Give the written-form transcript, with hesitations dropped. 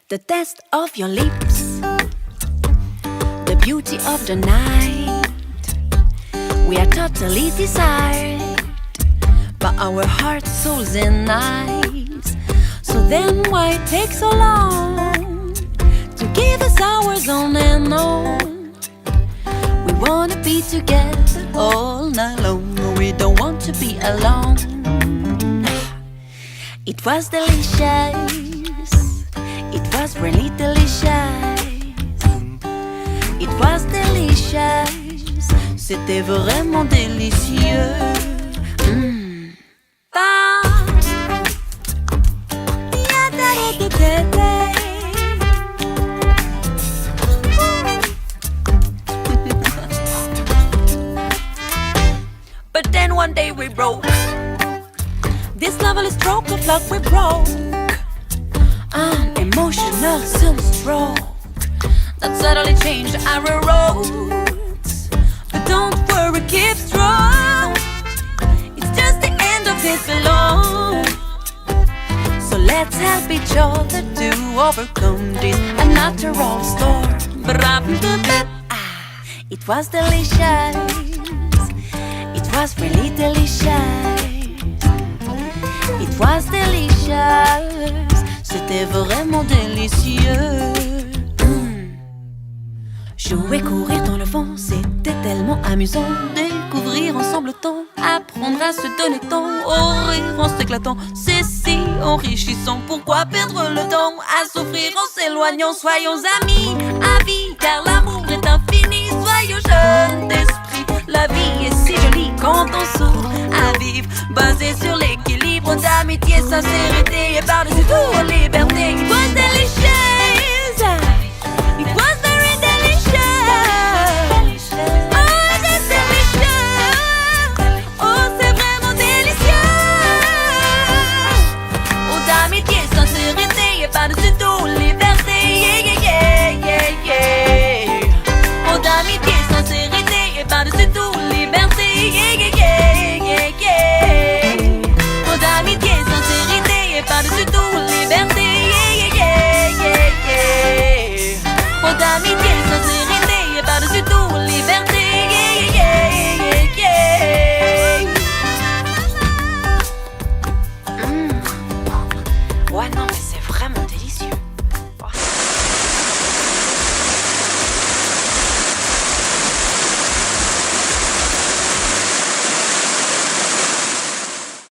The taste of your lips, the beauty of the night. We are totally desired by our hearts, souls and eyes. So then why take so long to give us hours on and on? We wanna be together all night long. We don't want to be alone. It was delicious. It was really delicious. It was delicious. C'était vraiment délicieux. But then one day we broke. This lovely stroke of luck we broke. An emotional sunstroke that suddenly changed our roads. But don't worry, keep strong. It's just the end of this alone. So let's help each other to overcome this unnatural storm. It was delicious. It was really delicious. It was delicious. C'était vraiment délicieux. Jouer, courir dans le vent, c'était tellement amusant. Découvrir ensemble le temps, apprendre à se donner temps. Au rire en s'éclatant, c'est si enrichissant. Pourquoi perdre le temps à souffrir en s'éloignant? Soyons amis à vie, car l'amour est infini. Soyons jeunes d'esprit, la vie est si jolie quand on s'ouvre à vivre. Basé sur l'équilibre d'amitié, sincérité et par-dessus tout liberté. It was delicious. It was very delicious. Oh, c'est délicieux. Oh, c'est vraiment délicieux. Oh, d'amitié, sincérité et par-dessus tout liberté. Yeah, yeah, yeah, yeah, yeah. Oh, d'amitié, sincérité et par-dessus tout liberté. Yeah, yeah, yeah, yeah, yeah. Oh, d'amitié, sincérité et par-dessus tout liberté. Yeah, yeah, yeah, yeah, yeah. Oh, d'amitié.